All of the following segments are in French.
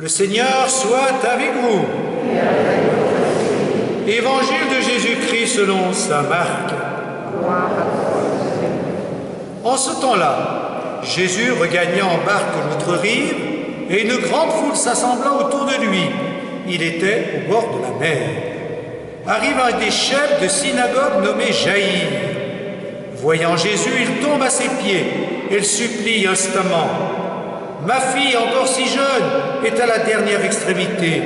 Le Seigneur soit avec vous. Évangile de Jésus-Christ selon saint Marc. En ce temps-là, Jésus regagna en barque l'autre rive, et une grande foule s'assembla autour de lui. Il était au bord de la mer. Arrive un des chefs de synagogue nommé Jaïr. Voyant Jésus, il tombe à ses pieds et le supplie instamment. « Ma fille, encore si jeune, est à la dernière extrémité.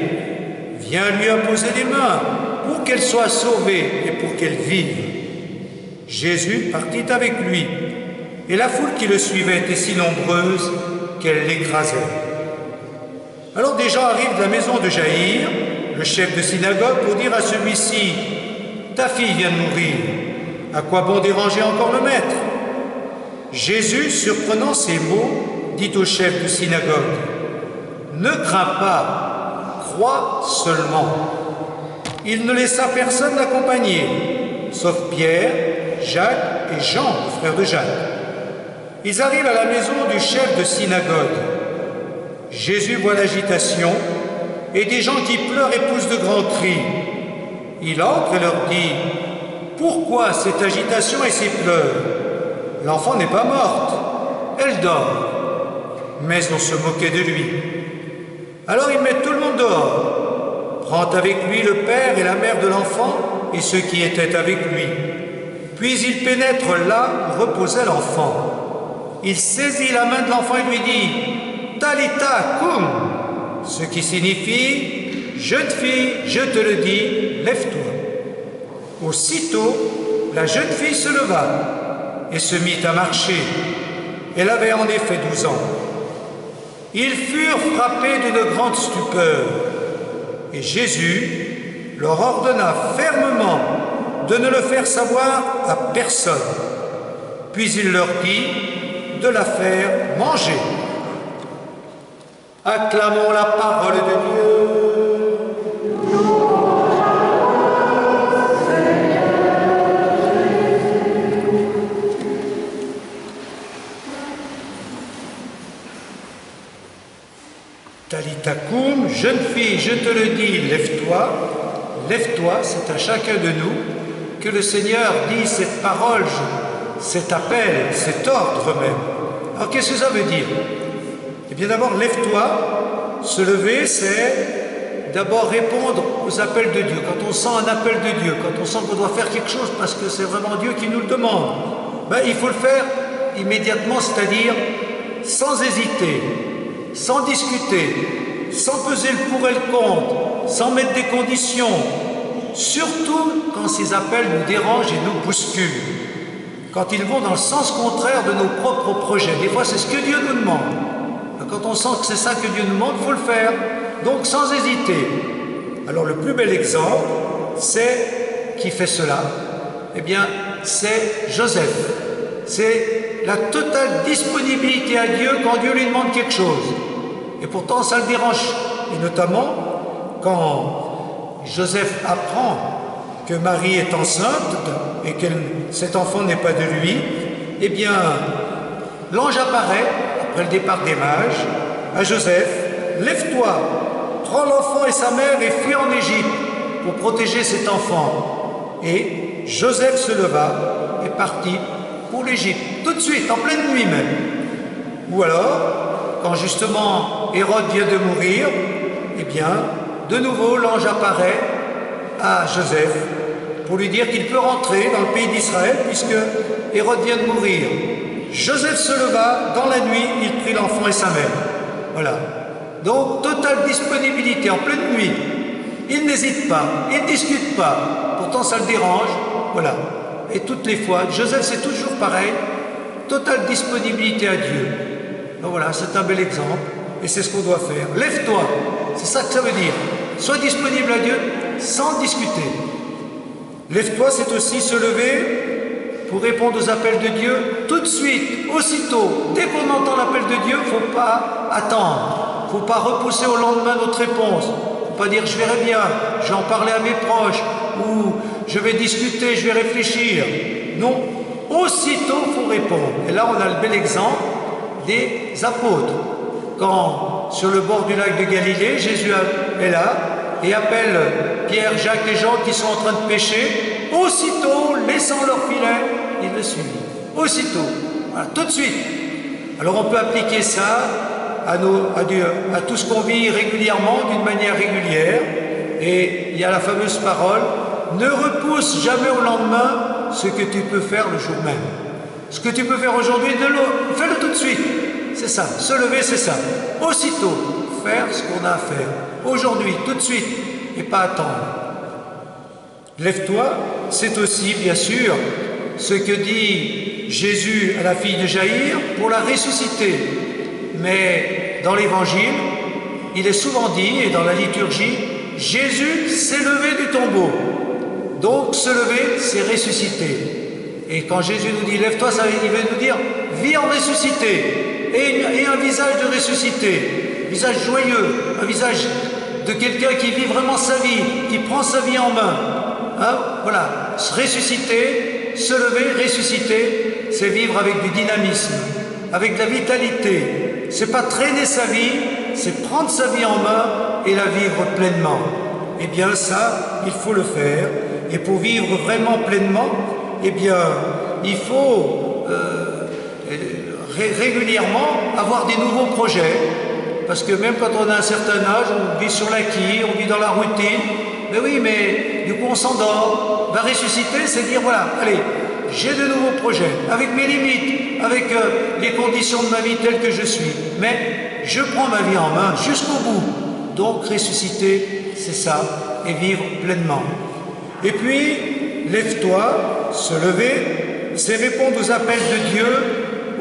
Viens lui imposer les mains pour qu'elle soit sauvée et pour qu'elle vive. » Jésus partit avec lui, et la foule qui le suivait était si nombreuse qu'elle l'écrasait. Alors des gens arrivent de la maison de Jaïr, le chef de synagogue, pour dire à celui-ci « Ta fille vient de mourir, à quoi bon déranger encore le maître ?» Jésus, surprenant ces mots, dit au chef de synagogue « Ne crains pas, crois seulement. » Il ne laissa personne l'accompagner, sauf Pierre, Jacques et Jean, le frère de Jacques. Ils arrivent à la maison du chef de synagogue. Jésus voit l'agitation et des gens qui pleurent et poussent de grands cris. Il entre et leur dit « Pourquoi cette agitation et ces pleurs? L'enfant n'est pas morte, elle dort. » Mais on se moquait de lui. Alors il met tout le monde dehors, prend avec lui le père et la mère de l'enfant et ceux qui étaient avec lui. Puis il pénètre là où reposait l'enfant. Il saisit la main de l'enfant et lui dit « Talitha koum », ce qui signifie « Jeune fille, je te le dis, lève-toi ». Aussitôt, la jeune fille se leva et se mit à marcher. Elle avait en effet 12 ans. Ils furent frappés d'une grande stupeur, et Jésus leur ordonna fermement de ne le faire savoir à personne. Puis il leur dit de la faire manger. Acclamons la parole de Dieu. Talitha koum, jeune fille, je te le dis, lève-toi. Lève-toi, c'est à chacun de nous que le Seigneur dit cette parole, cet appel, cet ordre même. Alors qu'est-ce que ça veut dire? Eh bien d'abord, lève-toi. Se lever, c'est d'abord répondre aux appels de Dieu. Quand on sent un appel de Dieu, quand on sent qu'on doit faire quelque chose parce que c'est vraiment Dieu qui nous le demande, il faut le faire immédiatement, c'est-à-dire sans hésiter, sans discuter, sans peser le pour et le contre, sans mettre des conditions, surtout quand ces appels nous dérangent et nous bousculent, quand ils vont dans le sens contraire de nos propres projets. Des fois, c'est ce que Dieu nous demande. Quand on sent que c'est ça que Dieu nous demande, il faut le faire, donc sans hésiter. Alors le plus bel exemple, c'est qui fait cela? Eh bien, c'est Joseph. C'est la totale disponibilité à Dieu quand Dieu lui demande quelque chose. Et pourtant, ça le dérange. Et notamment, quand Joseph apprend que Marie est enceinte et que cet enfant n'est pas de lui, eh bien, l'ange apparaît, après le départ des mages, à Joseph, « Lève-toi, prends l'enfant et sa mère et fuis en Égypte pour protéger cet enfant. » Et Joseph se leva et partit pour l'Égypte, tout de suite, en pleine nuit même. Ou alors, quand justement Hérode vient de mourir, eh bien, de nouveau l'ange apparaît à Joseph pour lui dire qu'il peut rentrer dans le pays d'Israël puisque Hérode vient de mourir. Joseph se leva, dans la nuit, il prit l'enfant et sa mère. Voilà. Donc, totale disponibilité en pleine nuit. Il n'hésite pas, il ne discute pas. Pourtant, ça le dérange. Voilà. Et toutes les fois, Joseph, c'est toujours pareil. Totale disponibilité à Dieu. Donc voilà, c'est un bel exemple. Et c'est ce qu'on doit faire. Lève-toi. C'est ça que ça veut dire. Sois disponible à Dieu sans discuter. Lève-toi, c'est aussi se lever pour répondre aux appels de Dieu tout de suite, aussitôt. Dès qu'on entend l'appel de Dieu, il ne faut pas attendre. Il ne faut pas repousser au lendemain notre réponse. Il ne faut pas dire « je verrai bien, je vais en parler à mes proches » ou « je vais discuter, je vais réfléchir ». Non, aussitôt il faut répondre. Et là, on a le bel exemple des apôtres. quand sur le bord du lac de Galilée, Jésus est là et appelle Pierre, Jacques et Jean qui sont en train de pêcher. Aussitôt, laissant leur filet, ils le suivent. Aussitôt, voilà, tout de suite. Alors on peut appliquer ça à tout ce qu'on vit régulièrement, d'une manière régulière. Et il y a la fameuse parole, ne repousse jamais au lendemain ce que tu peux faire le jour même. Ce que tu peux faire aujourd'hui, fais-le tout de suite. C'est ça, se lever, c'est ça. Aussitôt, faire ce qu'on a à faire. Aujourd'hui, tout de suite, et pas attendre. Lève-toi, c'est aussi, bien sûr, ce que dit Jésus à la fille de Jaïr pour la ressusciter. Mais dans l'Évangile, il est souvent dit, et dans la liturgie, Jésus s'est levé du tombeau. Donc, se lever, c'est ressusciter. Et quand Jésus nous dit « lève-toi », il veut nous dire « vis en ressuscité » et un visage de ressuscité, un visage joyeux, un visage de quelqu'un qui vit vraiment sa vie, qui prend sa vie en main. Hein? Voilà, se ressusciter, se lever, ressusciter, c'est vivre avec du dynamisme, avec de la vitalité. C'est pas traîner sa vie, c'est prendre sa vie en main et la vivre pleinement. Eh bien ça, il faut le faire. Et pour vivre vraiment pleinement, eh bien, il faut régulièrement avoir des nouveaux projets. Parce que même quand on a un certain âge, on vit sur l'acquis, on vit dans la routine. Mais oui, mais du coup on s'endort. Va ressusciter, c'est dire, voilà, allez, j'ai de nouveaux projets, avec mes limites, avec les conditions de ma vie telles que je suis. Mais je prends ma vie en main jusqu'au bout. Donc ressusciter, c'est ça, et vivre pleinement. Et puis, lève-toi, se lever, c'est répondre aux appels de Dieu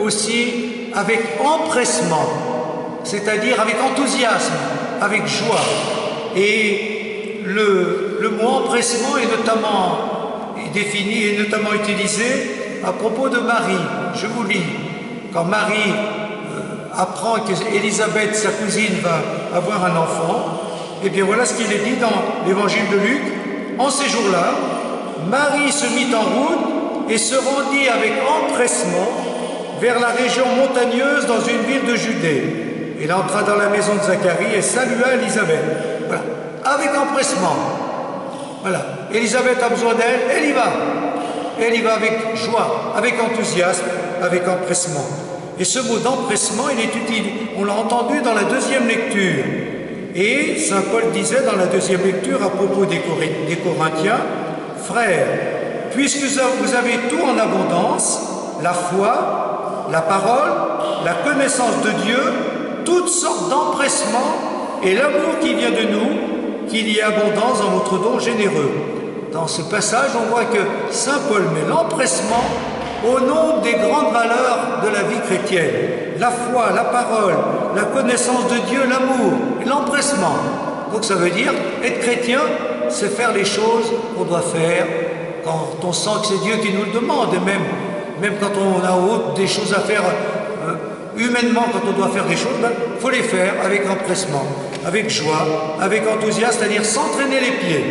aussi avec empressement, c'est-à-dire avec enthousiasme, avec joie. Et le mot empressement est notamment défini et notamment utilisé à propos de Marie. Je vous lis. Quand Marie apprend qu'Élisabeth, sa cousine, va avoir un enfant, et bien voilà ce qu'il est dit dans l'évangile de Luc. En ces jours-là, Marie se mit en route et se rendit avec empressement vers la région montagneuse dans une ville de Judée. Elle entra dans la maison de Zacharie et salua Élisabeth. Voilà, avec empressement. Voilà, Élisabeth a besoin d'elle, elle y va. Elle y va avec joie, avec enthousiasme, avec empressement. Et ce mot d'empressement, il est utile. On l'a entendu dans la deuxième lecture. Et saint Paul disait dans la deuxième lecture à propos des Corinthiens, « Frères, puisque vous avez tout en abondance, la foi, la parole, la connaissance de Dieu, toutes sortes d'empressements et l'amour qui vient de nous, qu'il y ait abondance dans votre don généreux. » Dans ce passage, on voit que saint Paul met l'empressement au nombre des grandes valeurs de la vie chrétienne. La foi, la parole, la connaissance de Dieu, l'amour, l'empressement. Donc ça veut dire, être chrétien, c'est faire les choses qu'on doit faire quand on sent que c'est Dieu qui nous le demande. Et même quand on a des choses à faire humainement, quand on doit faire des choses, il faut les faire avec empressement, avec joie, avec enthousiasme, c'est-à-dire s'entraîner les pieds.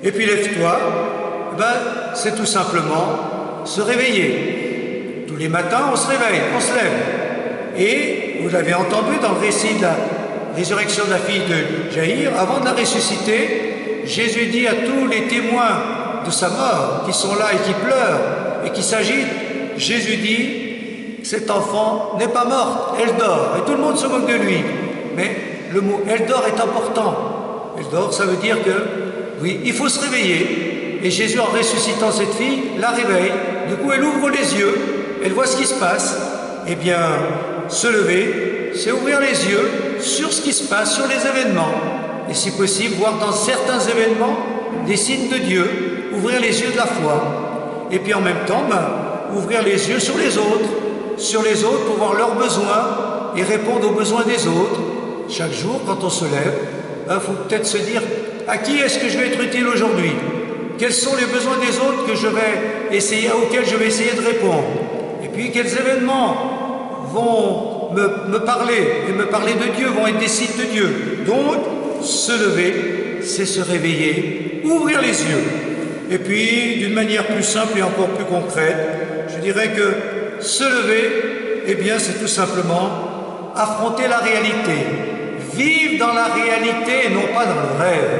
Et puis lève-toi, c'est tout simplement se réveiller. Tous les matins, on se réveille, on se lève. Et vous l'avez entendu dans le récit de la résurrection de la fille de Jaïr, avant de la ressusciter, Jésus dit à tous les témoins de sa mort, qui sont là et qui pleurent et qui s'agitent, Jésus dit, cet enfant n'est pas morte, elle dort. Et tout le monde se moque de lui. Mais le mot « elle dort » est important. Elle dort, ça veut dire que, oui, il faut se réveiller. Et Jésus, en ressuscitant cette fille, la réveille. Du coup, elle ouvre les yeux, elle voit ce qui se passe. Eh bien, se lever, c'est ouvrir les yeux sur ce qui se passe, sur les événements. Et si possible, voir dans certains événements des signes de Dieu, ouvrir les yeux de la foi. Et puis en même temps, ouvrir les yeux sur les autres pour voir leurs besoins et répondre aux besoins des autres. Chaque jour, quand on se lève, il faut peut-être se dire, à qui est-ce que je vais être utile aujourd'hui? Quels sont les besoins des autres auxquels je vais essayer de répondre? Et puis, quels événements vont me parler et me parler de Dieu, vont être des signes de Dieu? Donc, se lever, c'est se réveiller, ouvrir les yeux. Et puis, d'une manière plus simple et encore plus concrète, je dirais que se lever, eh bien, c'est tout simplement affronter la réalité. Vivre dans la réalité et non pas dans le rêve.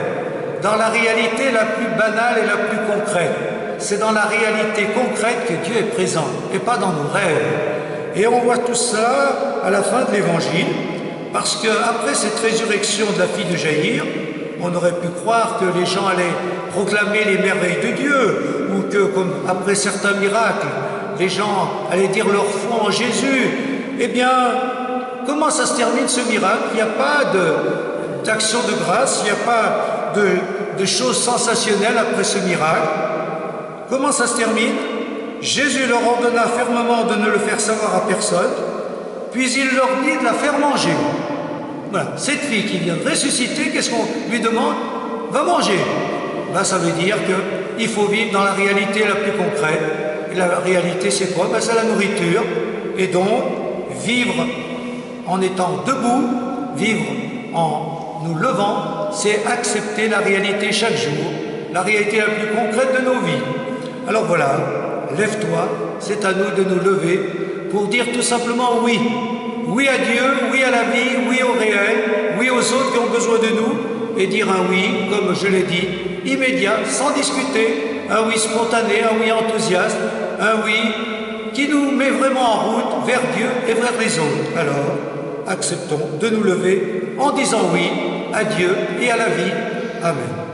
Dans la réalité la plus banale et la plus concrète. C'est dans la réalité concrète que Dieu est présent et pas dans nos rêves. Et on voit tout ça à la fin de l'Évangile, parce qu'après cette résurrection de la fille de Jaïr, on aurait pu croire que les gens allaient proclamer les merveilles de Dieu, ou que, comme après certains miracles, les gens allaient dire leur foi en Jésus. Eh bien, comment ça se termine ce miracle? Il n'y a pas d'action de grâce, il n'y a pas de choses sensationnelles après ce miracle. Comment ça se termine? Jésus leur ordonna fermement de ne le faire savoir à personne, puis il leur dit de la faire manger. Voilà, cette fille qui vient de ressusciter, qu'est-ce qu'on lui demande? Va manger. Ben, ça veut dire qu'il faut vivre dans la réalité la plus concrète. Et la réalité, c'est quoi? Ben, c'est la nourriture. Et donc, vivre en étant debout, vivre en nous levant, c'est accepter la réalité chaque jour, la réalité la plus concrète de nos vies. Alors voilà, lève-toi, c'est à nous de nous lever pour dire tout simplement oui. Oui à Dieu, oui à la vie, oui au réel, oui aux autres qui ont besoin de nous, et dire un oui, comme je l'ai dit, immédiat, sans discuter, un oui spontané, un oui enthousiaste, un oui qui nous met vraiment en route vers Dieu et vers les autres. Alors, acceptons de nous lever en disant oui à Dieu et à la vie. Amen.